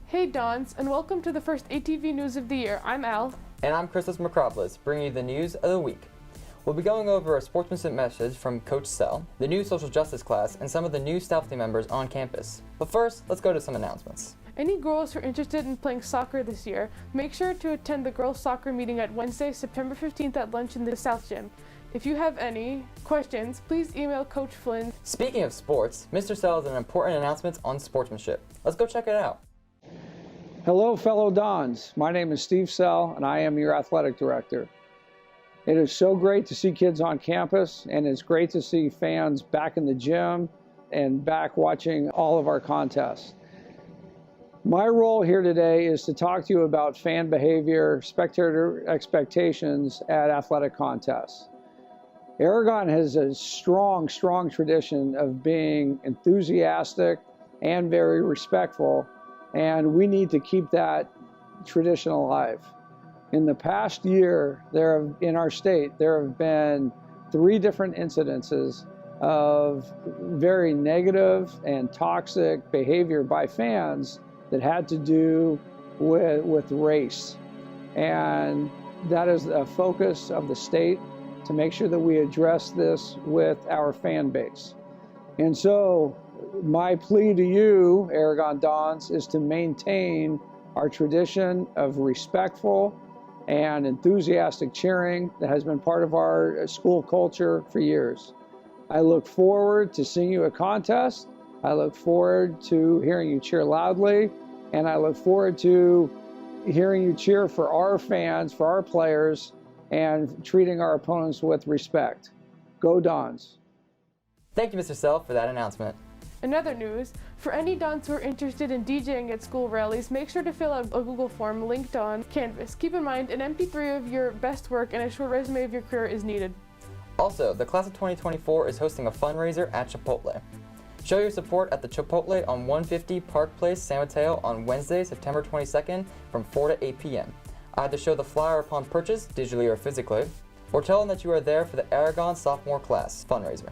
Hey Dons, and welcome to the first ATV News of the year. I'm Al. And I'm Christos Macropolis, bringing you the news of the week. We'll be going over a sportsmanship message from Coach Sell, the new social justice class, and some of the new Staffulty members on campus. But first, let's go to some announcements. Any girls who are interested in playing soccer this year, make sure to attend the girls' soccer meeting at Wednesday, September 15th at lunch in the South Gym. If you have any questions, please email Coach Flynn. Speaking of sports, Mr. Sell has an important announcement on sportsmanship. Let's go check it out. Hello, fellow Dons. My name is Steve Sell, and I am your athletic director. It is so great to see kids on campus, and it's great to see fans back in the gym and back watching all of our contests. My role here today is to talk to you about fan behavior, spectator expectations at athletic contests. Aragon has a strong tradition of being enthusiastic and very respectful, and we need to keep that tradition alive. In the past year, in our state, there have been 3 different incidences of very negative and toxic behavior by fans that had to do with race. And that is a focus of the state to make sure that we address this with our fan base. And so my plea to you, Aragon Dons, is to maintain our tradition of respectful and enthusiastic cheering that has been part of our school culture for years. I look forward to seeing you at contests. I look forward to hearing you cheer loudly, and I look forward to hearing you cheer for our fans, for our players, and treating our opponents with respect. Go Dons. Thank you, Mr. Sell, for that announcement. In other news, for any Dons who are interested in DJing at school rallies, make sure to fill out a Google form linked on Canvas. Keep in mind, an MP3 of your best work and a short resume of your career is needed. Also, the class of 2024 is hosting a fundraiser at Chipotle. Show your support at the Chipotle on 150 Park Place, San Mateo on Wednesday, September 22nd from 4 to 8 p.m. Either show the flyer upon purchase, digitally or physically, or tell them that you are there for the Aragon Sophomore Class fundraiser.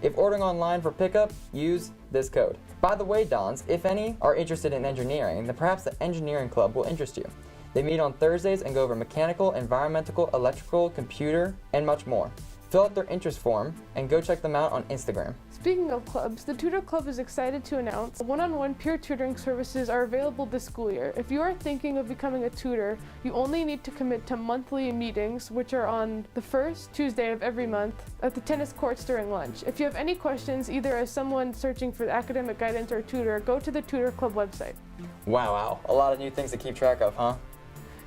If ordering online for pickup, use this code. By the way, Dons, if any are interested in engineering, then perhaps the engineering club will interest you. They meet on Thursdays and go over mechanical, environmental, electrical, computer, and much more. Fill out their interest form and go check them out on Instagram. Speaking of clubs, the Tutor Club is excited to announce one-on-one peer tutoring services are available this school year. If you are thinking of becoming a tutor, you only need to commit to monthly meetings, which are on the first Tuesday of every month at the tennis courts during lunch. If you have any questions, either as someone searching for academic guidance or tutor, go to the Tutor Club website. Wow. A lot of new things to keep track of, huh?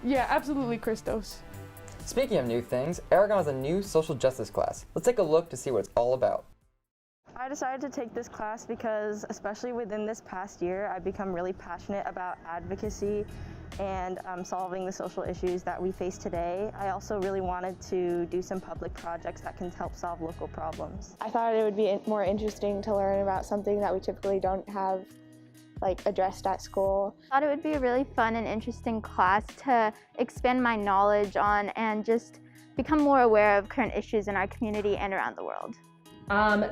Yeah, absolutely, Christos. Speaking of new things, Aragon has a new social justice class. Let's take a look to see what it's all about. I decided to take this class because, especially within this past year, I've become really passionate about advocacy and solving the social issues that we face today. I also really wanted to do some public projects that can help solve local problems. I thought it would be more interesting to learn about something that we typically don't have addressed at school. I thought it would be a really fun and interesting class to expand my knowledge on and just become more aware of current issues in our community and around the world.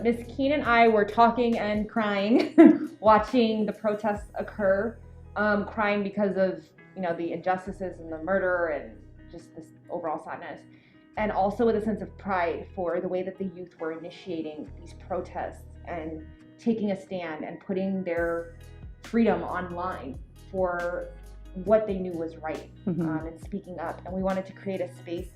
Ms. Keene and I were talking and crying, watching the protests occur, crying because of the injustices and the murder and just this overall sadness, and also with a sense of pride for the way that the youth were initiating these protests and taking a stand and putting their freedom online for what they knew was right, and speaking up. And we wanted to create a space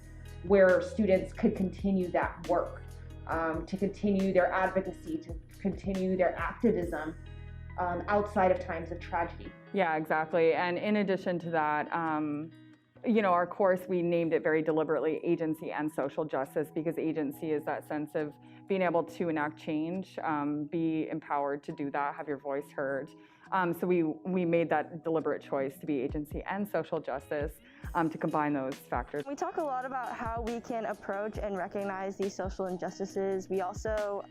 where students could continue that work, to continue their advocacy, to continue their activism outside of times of tragedy. Yeah, exactly. And in addition to that, our course, we named it very deliberately Agency and Social Justice, because agency is that sense of being able to enact change, be empowered to do that, have your voice heard. So we made that deliberate choice to be agency and social justice, to combine those factors. We talk a lot about how we can approach and recognize these social injustices. We also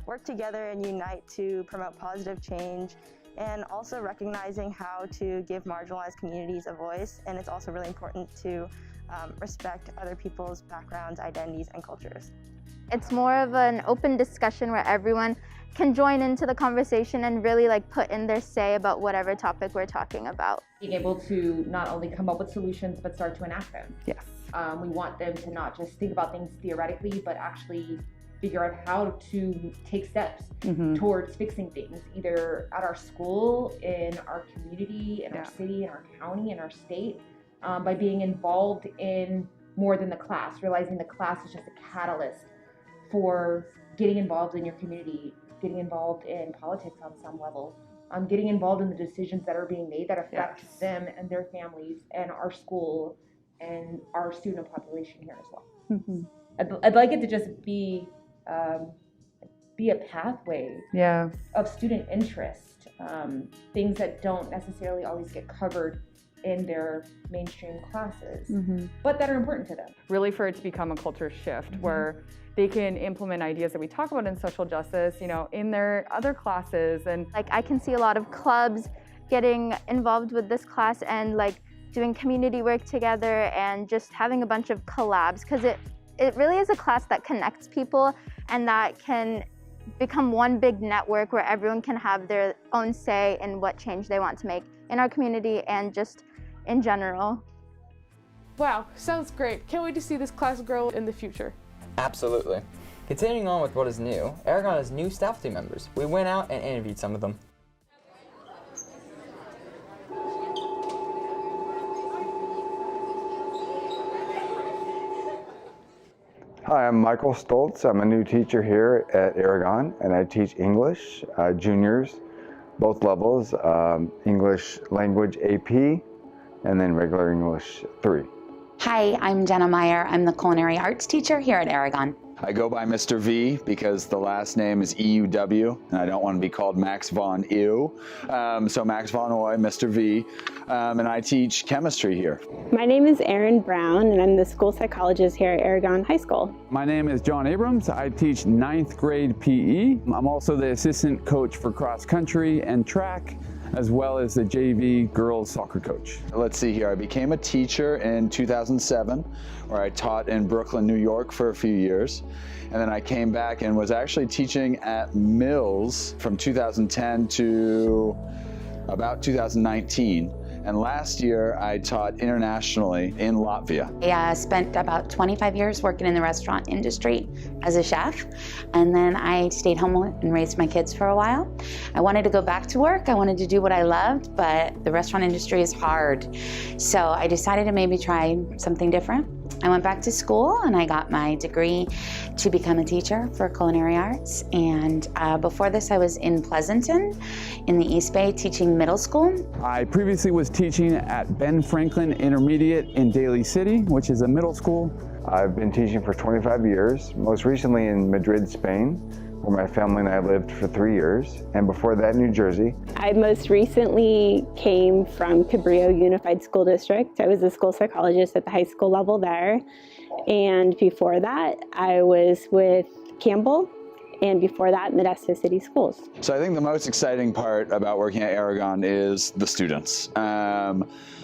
work together and unite to promote positive change, and also recognizing how to give marginalized communities a voice. And it's also really important to respect other people's backgrounds, identities, and cultures. It's more of an open discussion where everyone can join into the conversation and really like put in their say about whatever topic we're talking about. Being able to not only come up with solutions, but start to enact them. Yes. We want them to not just think about things theoretically, but actually figure out how to take steps towards fixing things, either at our school, in our community, in our city, in our county, in our state, by being involved in more than the class, realizing the class is just a catalyst for getting involved in your community, getting involved in politics on some level, getting involved in the decisions that are being made that affect them and their families and our school and our student population here as well. I'd like it to just be a pathway of student interest, things that don't necessarily always get covered in their mainstream classes, but that are important to them. Really for it to become a culture shift where they can implement ideas that we talk about in social justice, you know, in their other classes. And like I can see a lot of clubs getting involved with this class and like doing community work together and just having a bunch of collabs, because it really is a class that connects people and that can become one big network where everyone can have their own say in what change they want to make in our community and just in general. Wow, sounds great. Can't wait to see this class grow in the future. Absolutely. Continuing on with what is new, Aragon has new Staffulty members. We went out and interviewed some of them. Hi, I'm Michael Stoltz. I'm a new teacher here at Aragon, and I teach English, juniors, both levels, English Language AP, and then regular English 3. Hi, I'm Jenna Meyer. I'm the culinary arts teacher here at Aragon. I go by Mr. V because the last name is EUW, and I don't want to be called Max Von Ew. So Max Von Oy, Mr. V, and I teach chemistry here. My name is Erin Brown, and I'm the school psychologist here at Aragon High School. My name is John Abrams. I teach 9th grade PE. I'm also the assistant coach for cross country and track, as well as the JV girls soccer coach. Let's see here, I became a teacher in 2007, where I taught in Brooklyn, New York for a few years. And then I came back and was actually teaching at Mills from 2010 to about 2019. And last year I taught internationally in Latvia. I spent about 25 years working in the restaurant industry as a chef, and then I stayed home and raised my kids for a while. I wanted to go back to work. I wanted to do what I loved, but the restaurant industry is hard. So I decided to maybe try something different. I went back to school and I got my degree to become a teacher for culinary arts. And before this, I was in Pleasanton in the East Bay teaching middle school. I previously was teaching at Ben Franklin Intermediate in Daly City, which is a middle school. I've been teaching for 25 years, most recently in Madrid, Spain, where my family and I lived for 3 years, and before that, New Jersey. I most recently came from Cabrillo Unified School District. I was a school psychologist at the high school level there, and before that, I was with Campbell, and before that, Modesto City Schools. So I think the most exciting part about working at Aragon is the students.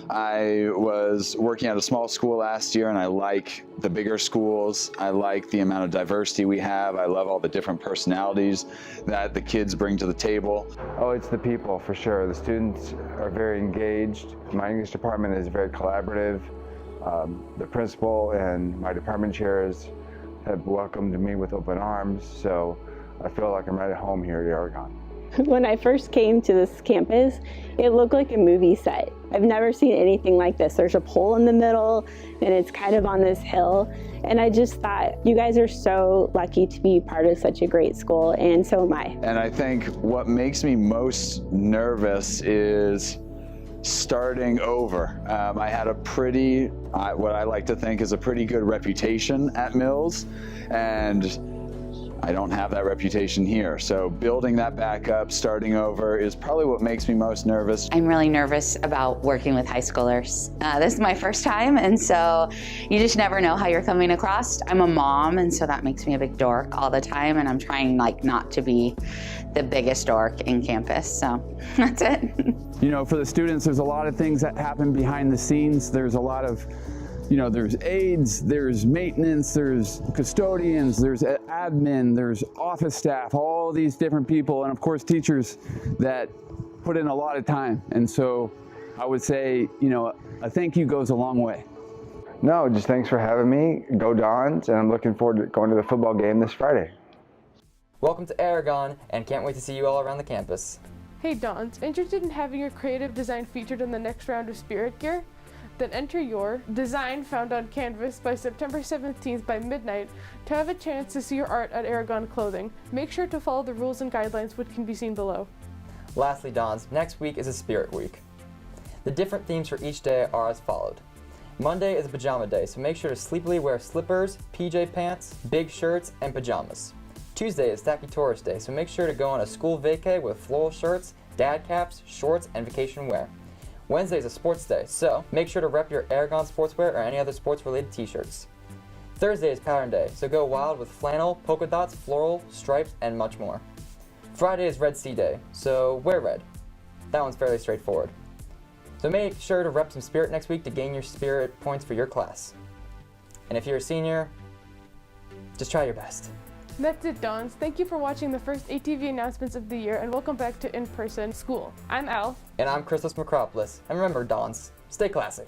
I was working at a small school last year, and I like the bigger schools. I like the amount of diversity we have. I love all the different personalities that the kids bring to the table. Oh, it's the people for sure. The students are very engaged. My English department is very collaborative. The principal and my department chairs have welcomed me with open arms, so I feel like I'm right at home here at Aragon. When I first came to this campus, it looked like a movie set. I've never seen anything like this. There's a pole in the middle, and it's kind of on this hill. And I just thought, you guys are so lucky to be part of such a great school, and so am I. And I think what makes me most nervous is starting over. I had a pretty, what I like to think is a pretty good reputation at Mills, and I don't have that reputation here. So building that back up, starting over is probably what makes me most nervous. I'm really nervous about working with high schoolers. This is my first time, and so you just never know how you're coming across. I'm a mom, and so that makes me a big dork all the time, and I'm trying like not to be the biggest dork in campus, so that's it. You know, for the students, there's a lot of things that happen behind the scenes. There's a lot of you know, there's aides, there's maintenance, there's custodians, there's admin, there's office staff, all these different people, and of course teachers that put in a lot of time. And so I would say, you know, a thank you goes a long way. No, just thanks for having me. Go Dons, and I'm looking forward to going to the football game this Friday. Welcome to Aragon, and can't wait to see you all around the campus. Hey Dons, interested in having your creative design featured in the next round of Spirit Gear? Then enter your design found on Canvas by September 17th by midnight to have a chance to see your art at Aragon Clothing. Make sure to follow the rules and guidelines which can be seen below. Lastly, Dons, next week is a Spirit Week. The different themes for each day are as followed. Monday is a pajama day, so make sure to sleepily wear slippers, PJ pants, big shirts, and pajamas. Tuesday is Tacky Tourist Day, so make sure to go on a school vacay with floral shirts, dad caps, shorts, and vacation wear. Wednesday is a sports day, so make sure to rep your Aragon sportswear or any other sports-related t-shirts. Thursday is pattern day, so go wild with flannel, polka dots, floral, stripes, and much more. Friday is Red Sea Day, so wear red. That one's fairly straightforward. So make sure to rep some Spirit next week to gain your Spirit points for your class. And if you're a senior, just try your best. That's it, Dons. Thank you for watching the first ATV announcements of the year, and welcome back to in-person school. I'm Al. And I'm Christos Macropolis. And remember, Dons, stay classy.